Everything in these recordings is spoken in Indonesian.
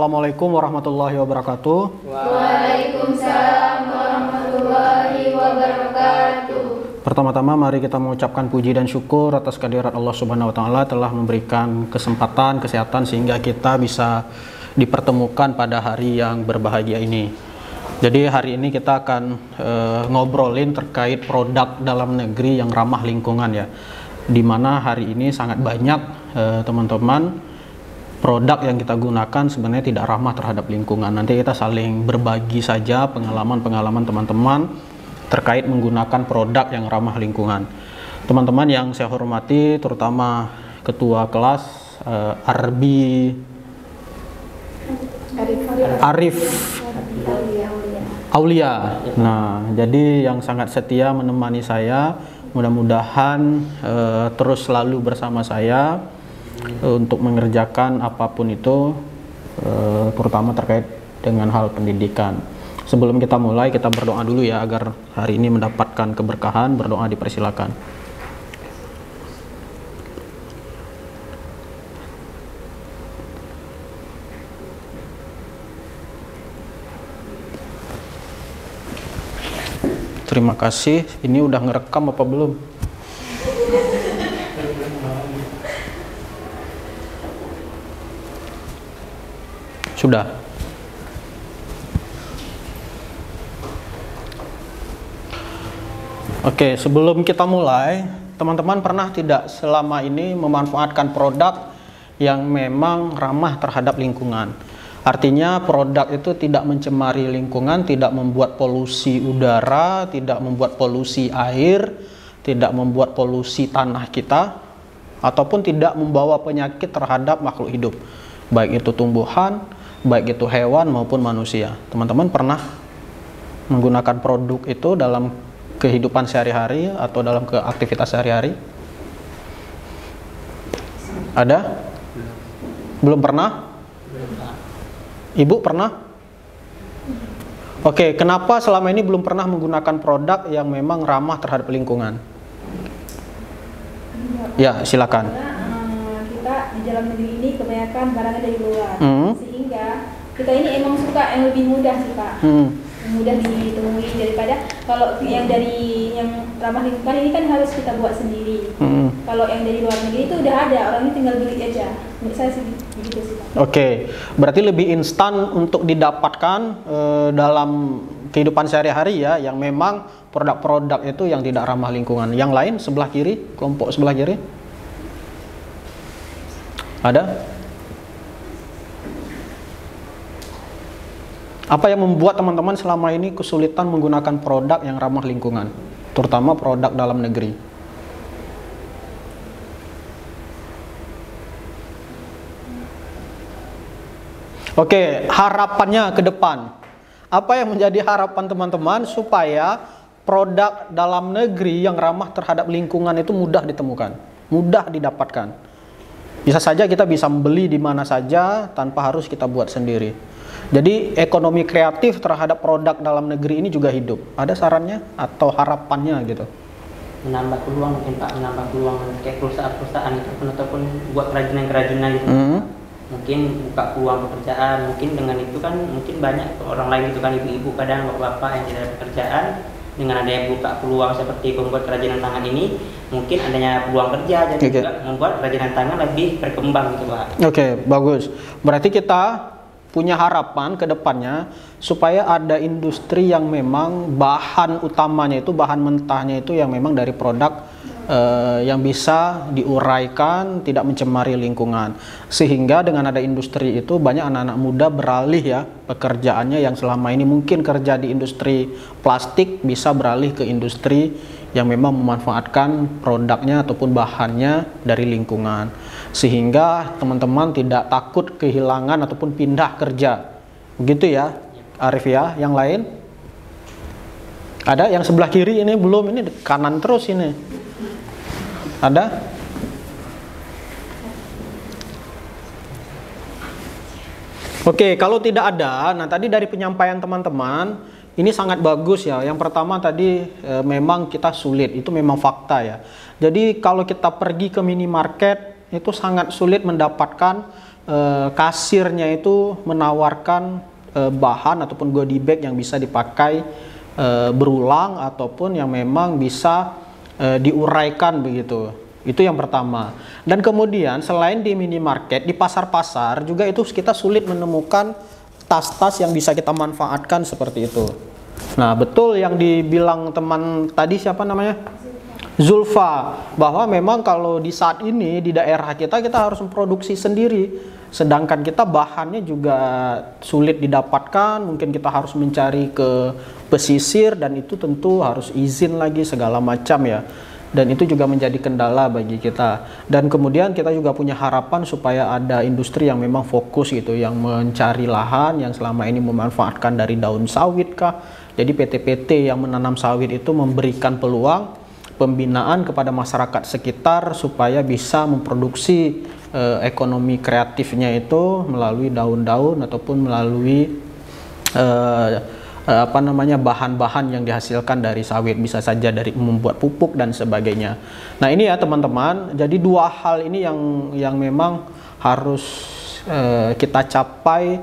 Assalamualaikum warahmatullahi wabarakatuh. Waalaikumsalam warahmatullahi wabarakatuh. Pertama-tama mari kita mengucapkan puji dan syukur atas kehadirat Allah Subhanahu wa taala telah memberikan kesempatan, kesehatan sehingga kita bisa dipertemukan pada hari yang berbahagia ini. Jadi hari ini kita akan ngobrolin terkait produk dalam negeri yang ramah lingkungan ya. Dimana hari ini sangat banyak teman-teman produk yang kita gunakan sebenarnya tidak ramah terhadap lingkungan. Nanti kita saling berbagi saja pengalaman-pengalaman teman-teman terkait menggunakan produk yang ramah lingkungan. Teman-teman yang saya hormati, terutama ketua kelas Arif Aulia. Nah, jadi yang sangat setia menemani saya, mudah-mudahan terus selalu bersama saya untuk mengerjakan apapun itu, terutama terkait dengan hal pendidikan. Sebelum kita mulai, kita berdoa dulu ya agar hari ini mendapatkan keberkahan. Berdoa dipersilakan. Terima kasih. Ini udah ngerekam apa belum? Sudah. Oke, sebelum kita mulai, teman-teman pernah tidak selama ini memanfaatkan produk yang memang ramah terhadap lingkungan? Artinya produk itu tidak mencemari lingkungan, tidak membuat polusi udara, tidak membuat polusi air, tidak membuat polusi tanah kita, ataupun tidak membawa penyakit terhadap makhluk hidup, baik itu tumbuhan, baik itu hewan maupun manusia. Teman-teman pernah menggunakan produk itu dalam kehidupan sehari-hari atau dalam aktivitas sehari-hari? Ada? Belum pernah? Ibu pernah? Oke, kenapa selama ini belum pernah menggunakan produk yang memang ramah terhadap lingkungan? Ya, silakan. Karena kita di dalam negeri ini kebanyakan barangnya dari luar, sehingga kita ini emang suka yang lebih mudah sih Pak, mudah ditemui daripada kalau yang dari yang ramah lingkungan ini kan harus kita buat sendiri. Kalau yang dari luar negeri itu udah ada, orangnya tinggal beli aja. Menurut saya sih begitu sih Pak. Oke, berarti lebih instan untuk didapatkan dalam kehidupan sehari-hari ya, yang memang produk-produk itu yang tidak ramah lingkungan. Yang lain sebelah kiri, kelompok sebelah kiri, ada? Apa yang membuat teman-teman selama ini kesulitan menggunakan produk yang ramah lingkungan, terutama produk dalam negeri? Oke, harapannya ke depan. Apa yang menjadi harapan teman-teman supaya produk dalam negeri yang ramah terhadap lingkungan itu mudah ditemukan, mudah didapatkan? Bisa saja kita bisa membeli di mana saja tanpa harus kita buat sendiri. Jadi ekonomi kreatif terhadap produk dalam negeri ini juga hidup. Ada sarannya atau harapannya gitu? Menambah peluang mungkin Pak, menambah peluang kayak perusahaan-perusahaan itu ataupun buat kerajinan-kerajinan gitu. Mungkin buka peluang pekerjaan, mungkin dengan itu kan mungkin banyak orang lain itu kan, ibu-ibu kadang bapak-bapak yang tidak ada pekerjaan, dengan adanya buka peluang seperti pembuat kerajinan tangan ini, mungkin adanya peluang kerja, jadi juga membuat kerajinan tangan lebih berkembang gitu Pak. Oke, bagus. Berarti kita punya harapan ke depannya supaya ada industri yang memang bahan utamanya itu, bahan mentahnya itu yang memang dari produk yang bisa diuraikan, tidak mencemari lingkungan. Sehingga dengan ada industri itu banyak anak-anak muda beralih ya pekerjaannya yang selama ini mungkin kerja di industri plastik bisa beralih ke industri yang memang memanfaatkan produknya ataupun bahannya dari lingkungan. Sehingga teman-teman tidak takut kehilangan ataupun pindah kerja. Begitu ya, Arif ya. Yang lain? Ada yang sebelah kiri ini belum, ini kanan terus ini. Ada? Oke, kalau tidak ada, nah tadi dari penyampaian teman-teman ini sangat bagus ya. Yang pertama tadi memang kita sulit, itu memang fakta ya. Jadi kalau kita pergi ke minimarket itu sangat sulit mendapatkan kasirnya itu menawarkan bahan ataupun goodie bag yang bisa dipakai berulang ataupun yang memang bisa diuraikan begitu. Itu yang pertama. Dan kemudian selain di minimarket, di pasar-pasar juga itu kita sulit menemukan tas-tas yang bisa kita manfaatkan seperti itu. Nah, betul yang dibilang teman tadi, siapa namanya? Zulfa, bahwa memang kalau di saat ini di daerah kita harus memproduksi sendiri. Sedangkan kita bahannya juga sulit didapatkan, mungkin kita harus mencari ke pesisir dan itu tentu harus izin lagi segala macam ya. Dan itu juga menjadi kendala bagi kita. Dan kemudian kita juga punya harapan supaya ada industri yang memang fokus gitu, yang mencari lahan yang selama ini memanfaatkan dari daun sawit kah. Jadi PT-PT yang menanam sawit itu memberikan peluang pembinaan kepada masyarakat sekitar supaya bisa memproduksi ekonomi kreatifnya itu melalui daun-daun ataupun melalui bahan-bahan yang dihasilkan dari sawit, bisa saja dari membuat pupuk dan sebagainya. Nah, ini ya teman-teman, jadi dua hal ini yang memang harus kita capai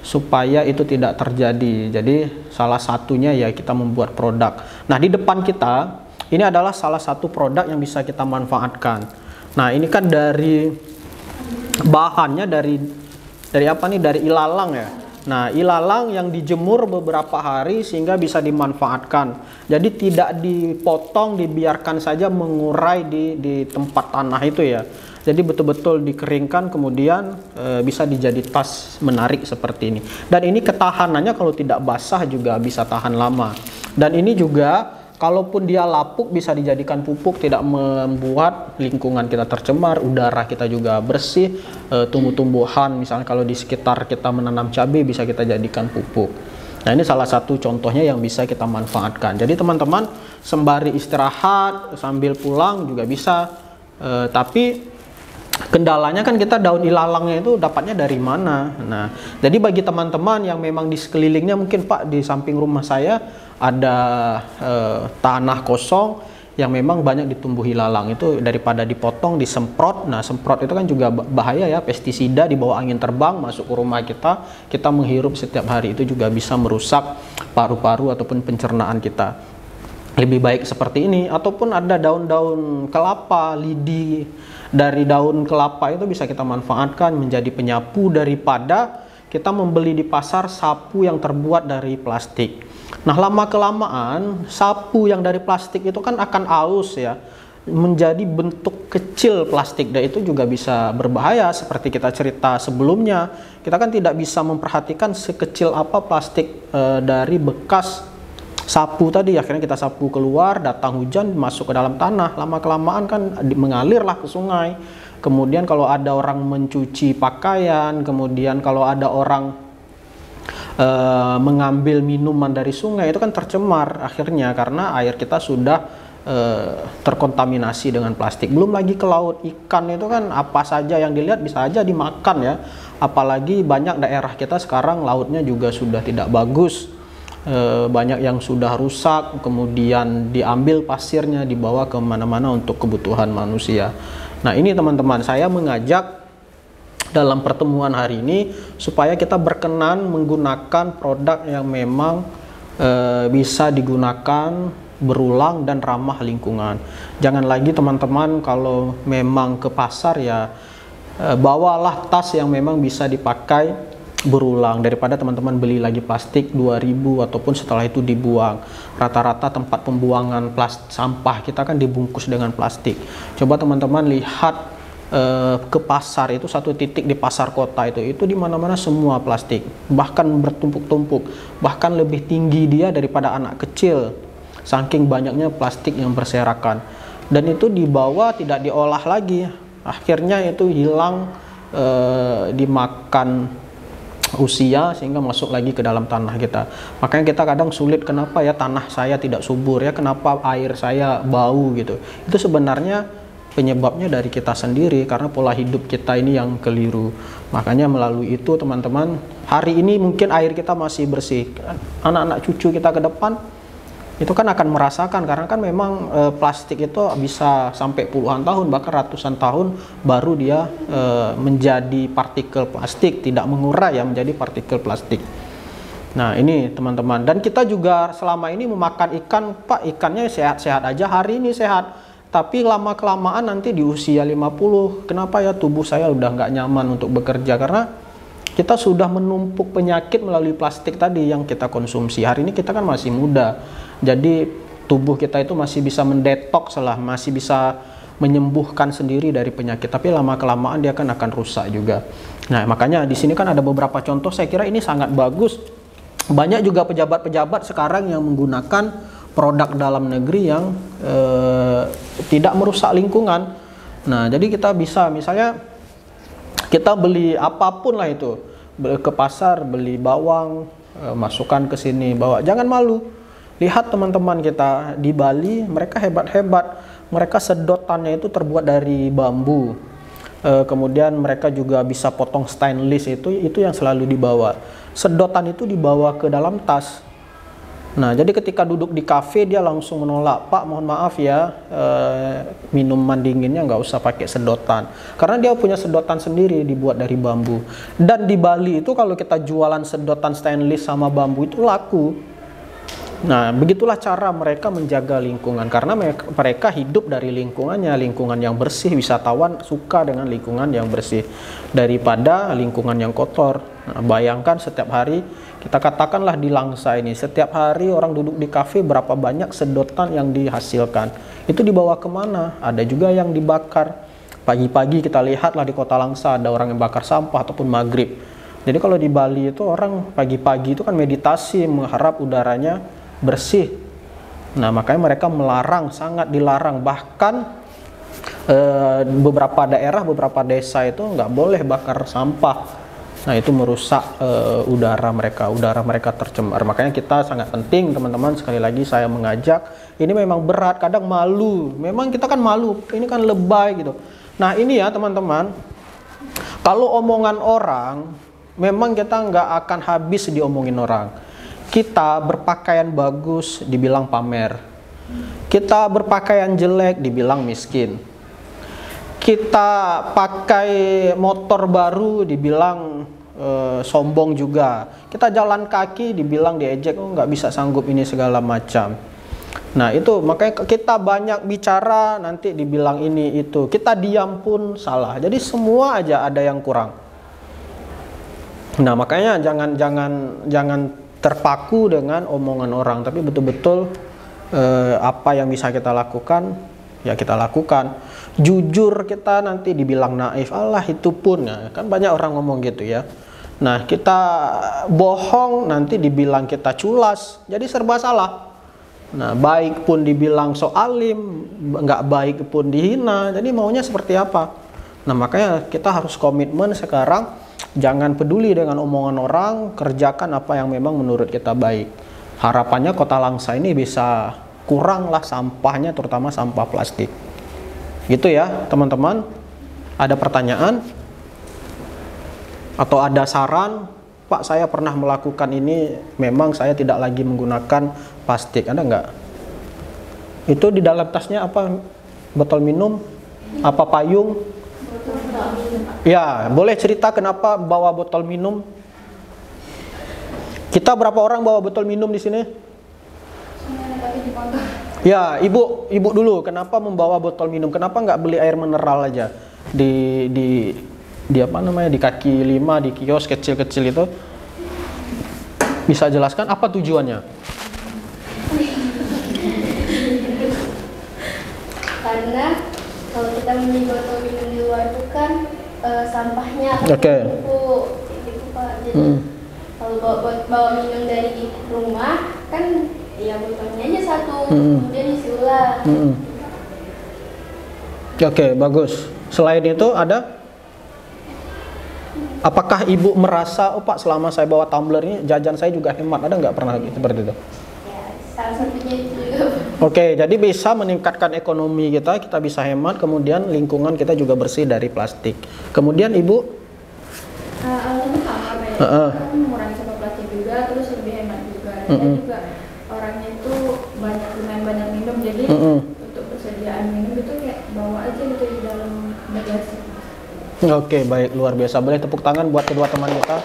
supaya itu tidak terjadi. Jadi salah satunya ya kita membuat produk. Nah, di depan kita ini adalah salah satu produk yang bisa kita manfaatkan. Nah, ini kan dari bahannya dari apa nih? Dari ilalang ya. Nah, ilalang yang dijemur beberapa hari sehingga bisa dimanfaatkan. Jadi tidak dipotong, dibiarkan saja mengurai di tempat tanah itu ya. Jadi betul-betul dikeringkan kemudian bisa dijadi tas menarik seperti ini. Dan ini ketahanannya kalau tidak basah juga bisa tahan lama. Dan ini juga kalaupun dia lapuk bisa dijadikan pupuk, tidak membuat lingkungan kita tercemar, udara kita juga bersih, tumbuh-tumbuhan misalnya kalau di sekitar kita menanam cabai bisa kita jadikan pupuk. Nah, ini salah satu contohnya yang bisa kita manfaatkan. Jadi teman-teman sembari istirahat sambil pulang juga bisa, tapi kendalanya kan kita daun ilalangnya itu dapatnya dari mana. Nah, jadi bagi teman-teman yang memang di sekelilingnya, mungkin Pak di samping rumah saya ada tanah kosong yang memang banyak ditumbuhi ilalang, itu daripada dipotong disemprot. Nah, semprot itu kan juga bahaya ya, pestisida dibawa angin terbang masuk ke rumah kita menghirup setiap hari, itu juga bisa merusak paru-paru ataupun pencernaan kita. Lebih baik seperti ini, ataupun ada daun-daun kelapa, lidi dari daun kelapa itu bisa kita manfaatkan menjadi penyapu daripada kita membeli di pasar sapu yang terbuat dari plastik. Nah, lama-kelamaan sapu yang dari plastik itu kan akan aus ya, menjadi bentuk kecil plastik, dan itu juga bisa berbahaya. Seperti kita cerita sebelumnya, kita kan tidak bisa memperhatikan sekecil apa plastik dari bekas sapu tadi. Akhirnya kita sapu keluar, datang hujan masuk ke dalam tanah, lama-kelamaan kan mengalirlah ke sungai. Kemudian kalau ada orang mencuci pakaian, kemudian kalau ada orang mengambil minuman dari sungai, itu kan tercemar akhirnya karena air kita sudah terkontaminasi dengan plastik. Belum lagi ke laut, ikan itu kan apa saja yang dilihat bisa aja dimakan ya. Apalagi banyak daerah kita sekarang lautnya juga sudah tidak bagus, banyak yang sudah rusak, kemudian diambil pasirnya dibawa ke mana-mana untuk kebutuhan manusia. Nah, ini teman-teman, saya mengajak dalam pertemuan hari ini supaya kita berkenan menggunakan produk yang memang bisa digunakan berulang dan ramah lingkungan. Jangan lagi teman-teman kalau memang ke pasar ya bawalah tas yang memang bisa dipakai berulang, daripada teman-teman beli lagi plastik 2000 ataupun setelah itu dibuang. Rata-rata tempat pembuangan sampah kita kan dibungkus dengan plastik. Coba teman-teman lihat ke pasar itu, satu titik di pasar kota itu di mana-mana semua plastik, bahkan bertumpuk-tumpuk, bahkan lebih tinggi dia daripada anak kecil, saking banyaknya plastik yang berserakan. Dan itu dibawa tidak diolah lagi, akhirnya itu hilang, dimakan usia sehingga masuk lagi ke dalam tanah kita. Makanya kita kadang sulit, kenapa ya tanah saya tidak subur ya, kenapa air saya bau gitu. Itu sebenarnya penyebabnya dari kita sendiri, karena pola hidup kita ini yang keliru. Makanya melalui itu teman-teman, hari ini mungkin air kita masih bersih, anak-anak cucu kita ke depan itu kan akan merasakan, karena kan memang plastik itu bisa sampai puluhan tahun bahkan ratusan tahun baru dia menjadi partikel plastik, tidak mengurai ya menjadi partikel plastik. Nah ini teman-teman, dan kita juga selama ini memakan ikan, Pak ikannya sehat-sehat aja, hari ini sehat, tapi lama-kelamaan nanti di usia 50, kenapa ya tubuh saya udah nggak nyaman untuk bekerja, karena kita sudah menumpuk penyakit melalui plastik tadi yang kita konsumsi. Hari ini kita kan masih muda, jadi tubuh kita itu masih bisa mendetoks lah, masih bisa menyembuhkan sendiri dari penyakit, tapi lama-kelamaan dia kan akan rusak juga. Nah makanya di sini kan ada beberapa contoh, saya kira ini sangat bagus. Banyak juga pejabat-pejabat sekarang yang menggunakan produk dalam negeri yang tidak merusak lingkungan. Nah, jadi kita bisa misalnya kita beli apapun lah itu, ke pasar beli bawang, masukkan ke sini, bawa. Jangan malu. Lihat teman-teman kita di Bali, mereka hebat-hebat. Mereka sedotannya itu terbuat dari bambu. Kemudian mereka juga bisa potong stainless, itu yang selalu dibawa. Sedotan itu dibawa ke dalam tas. Nah, jadi ketika duduk di kafe dia langsung menolak, Pak mohon maaf ya, minuman dinginnya nggak usah pakai sedotan, karena dia punya sedotan sendiri dibuat dari bambu. Dan di Bali itu kalau kita jualan sedotan stainless sama bambu itu laku. Nah, begitulah cara mereka menjaga lingkungan, karena mereka hidup dari lingkungannya, lingkungan yang bersih. Wisatawan suka dengan lingkungan yang bersih daripada lingkungan yang kotor. Nah, bayangkan setiap hari, kita katakanlah di Langsa ini, setiap hari orang duduk di kafe, berapa banyak sedotan yang dihasilkan. Itu dibawa kemana? Ada juga yang dibakar. Pagi-pagi kita lihatlah di kota Langsa ada orang yang bakar sampah ataupun maghrib. Jadi kalau di Bali itu orang pagi-pagi itu kan meditasi, mengharap udaranya bersih. Nah makanya mereka melarang, sangat dilarang, bahkan beberapa daerah, beberapa desa itu nggak boleh bakar sampah. Nah itu merusak udara mereka tercemar. Makanya kita sangat penting teman-teman, sekali lagi saya mengajak, ini memang berat, kadang malu, memang kita kan malu, ini kan lebay gitu. Nah ini ya teman-teman, kalau omongan orang memang kita nggak akan habis diomongin orang. Kita berpakaian bagus dibilang pamer, kita berpakaian jelek dibilang miskin, kita pakai motor baru dibilang sombong juga, kita jalan kaki dibilang diejek, oh nggak bisa sanggup ini segala macam. Nah itu makanya kita banyak bicara nanti dibilang ini itu, kita diam pun salah, jadi semua aja ada yang kurang. Nah makanya jangan terpaku dengan omongan orang, tapi betul-betul apa yang bisa kita lakukan ya kita lakukan. Jujur kita nanti dibilang naif, Allah itu pun ya, kan banyak orang ngomong gitu ya. Nah kita bohong nanti dibilang kita culas, jadi serba salah. Nah baik pun dibilang so alim, nggak baik pun dihina, jadi maunya seperti apa? Nah makanya kita harus komitmen sekarang, jangan peduli dengan omongan orang, kerjakan apa yang memang menurut kita baik. Harapannya kota Langsa ini bisa kuranglah sampahnya, terutama sampah plastik. Gitu ya teman-teman. Ada pertanyaan? Atau ada saran? Pak saya pernah melakukan ini, memang saya tidak lagi menggunakan plastik. Ada nggak? Itu di dalam tasnya apa? Botol minum? Apa payung? Ya, boleh cerita kenapa bawa botol minum? Kita berapa orang bawa botol minum di sini? Ya, ibu dulu, kenapa membawa botol minum? Kenapa nggak beli air mineral aja di apa namanya, di kaki lima, di kios kecil-kecil itu? Bisa jelaskan apa tujuannya? Karena kalau kita beli botol minum di luar itu kan sampahnya numpuk gitu Pak. Jadi kalau bawa minum dari rumah kan ya botolnya aja satu, kemudian isi ulang. Oke, bagus. Selain itu ada? Apakah ibu merasa, oh Pak selama saya bawa tumbler ini jajan saya juga hemat? Ada nggak pernah seperti itu? Ya, salah satunya itu juga. Oke, jadi bisa meningkatkan ekonomi kita bisa hemat, kemudian lingkungan kita juga bersih dari plastik. Kemudian ibu? Alasannya sama ya, mengurangi sampah plastik juga, terus lebih hemat juga. Dan juga orangnya itu jadi untuk persediaan minum itu kayak bawa aja gitu di dalam bagasi. Oke, baik, luar biasa. Boleh tepuk tangan buat kedua teman kita.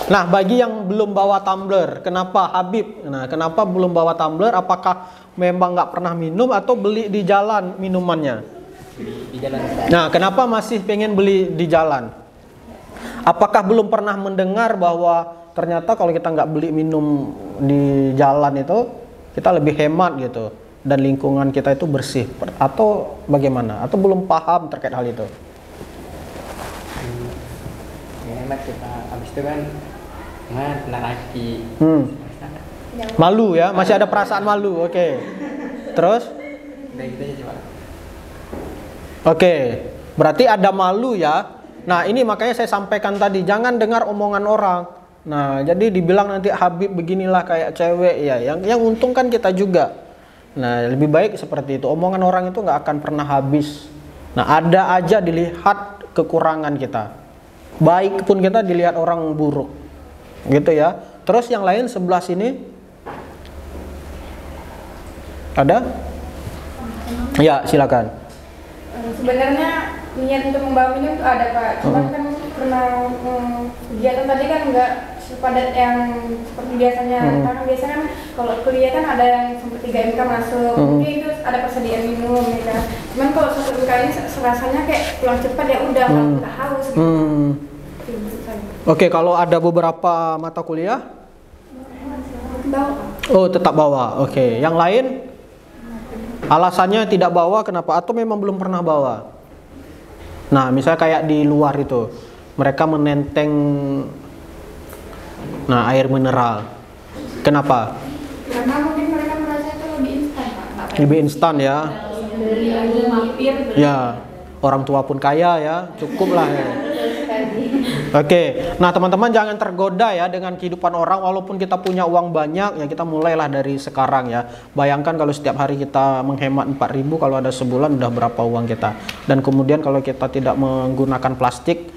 Nah, bagi yang belum bawa tumbler, kenapa Habib? Nah, kenapa belum bawa tumbler? Apakah memang nggak pernah minum atau beli di jalan minumannya? Di jalan. Nah, kenapa masih pengen beli di jalan? Apakah belum pernah mendengar bahwa ternyata kalau kita nggak beli minum di jalan itu, kita lebih hemat gitu, dan lingkungan kita itu bersih? Atau bagaimana? Atau belum paham terkait hal itu? Hemat kita, habis itu kan kena hati. Malu ya, masih ada perasaan malu. Oke. Terus? Udah gitu aja coba. Oke, berarti ada malu ya. Nah, ini makanya saya sampaikan tadi, jangan dengar omongan orang. Nah, jadi dibilang nanti Habib beginilah kayak cewek ya, yang untung kan kita juga. Nah, lebih baik seperti itu. Omongan orang itu nggak akan pernah habis. Nah, ada aja dilihat kekurangan kita. Baik pun kita dilihat orang buruk, gitu ya. Terus yang lain sebelah sini ada? Ya, silakan. Sebenarnya niat untuk membawa minum itu ada Pak, cuma kan karena kegiatan tadi kan nggak sepadat yang seperti biasanya. Karena biasanya kan kalau kuliah kan ada yang sampai 3 MK masuk, mungkin itu ada persediaan minum ya kan. Cuman kalau 1 MK ini rasanya kayak pulang cepat ya udah nggak haus gitu. Oke, kalau ada beberapa mata kuliah? Bawa. Oh, tetap bawa. Oke, yang lain? Alasannya tidak bawa kenapa? Atau memang belum pernah bawa? Nah, misalnya kayak di luar itu, mereka menenteng air mineral. Kenapa? Karena mungkin mereka merasa itu lebih instan Pak. Lebih instan ya. Beli lagi mampir. Ya, orang tua pun kaya ya, cukup lah ya. Oke, nah teman-teman jangan tergoda ya dengan kehidupan orang. Walaupun kita punya uang banyak ya, kita mulailah dari sekarang ya. Bayangkan kalau setiap hari kita menghemat 4.000, kalau ada sebulan udah berapa uang kita. Dan kemudian kalau kita tidak menggunakan plastik,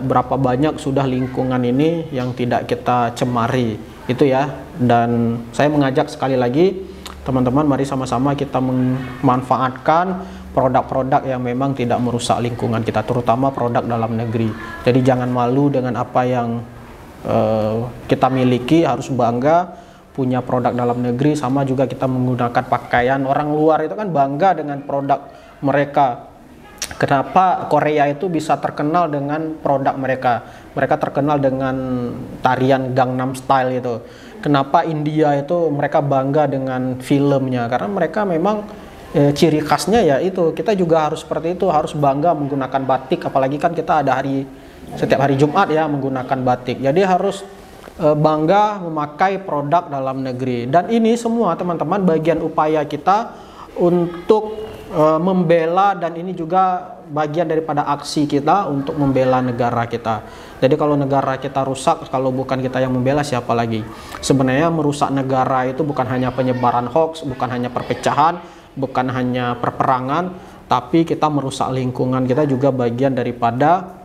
berapa banyak sudah lingkungan ini yang tidak kita cemari itu ya. Dan saya mengajak sekali lagi teman-teman, mari sama-sama kita memanfaatkan produk-produk yang memang tidak merusak lingkungan kita, terutama produk dalam negeri. Jadi jangan malu dengan apa yang kita miliki, harus bangga punya produk dalam negeri. Sama juga kita menggunakan pakaian, orang luar itu kan bangga dengan produk mereka. Kenapa Korea itu bisa terkenal dengan produk mereka? Mereka terkenal dengan tarian Gangnam Style itu. Kenapa India itu mereka bangga dengan filmnya? Karena mereka memang ciri khasnya ya itu. Kita juga harus seperti itu, harus bangga menggunakan batik. Apalagi kan kita ada setiap hari Jumat ya menggunakan batik. Jadi harus bangga memakai produk dalam negeri. Dan ini semua teman-teman bagian upaya kita untuk membela, dan ini juga bagian daripada aksi kita untuk membela negara kita. Jadi kalau negara kita rusak, kalau bukan kita yang membela, siapa lagi? Sebenarnya merusak negara itu bukan hanya penyebaran hoax, bukan hanya perpecahan, bukan hanya perperangan, tapi kita merusak lingkungan kita juga bagian daripada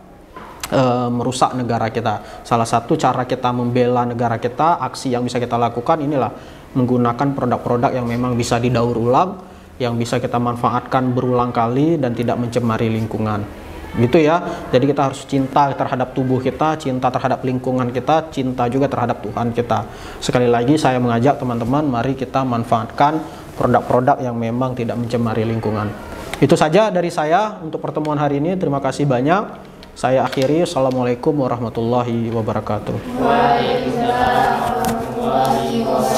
merusak negara kita. Salah satu cara kita membela negara kita, aksi yang bisa kita lakukan inilah menggunakan produk-produk yang memang bisa didaur ulang, yang bisa kita manfaatkan berulang kali dan tidak mencemari lingkungan. Gitu ya. Jadi kita harus cinta terhadap tubuh kita, cinta terhadap lingkungan kita, cinta juga terhadap Tuhan kita. Sekali lagi saya mengajak teman-teman, mari kita manfaatkan produk-produk yang memang tidak mencemari lingkungan. Itu saja dari saya untuk pertemuan hari ini. Terima kasih banyak. Saya akhiri. Assalamualaikum warahmatullahi wabarakatuh. Waalaikumsalam warahmatullahi wabarakatuh.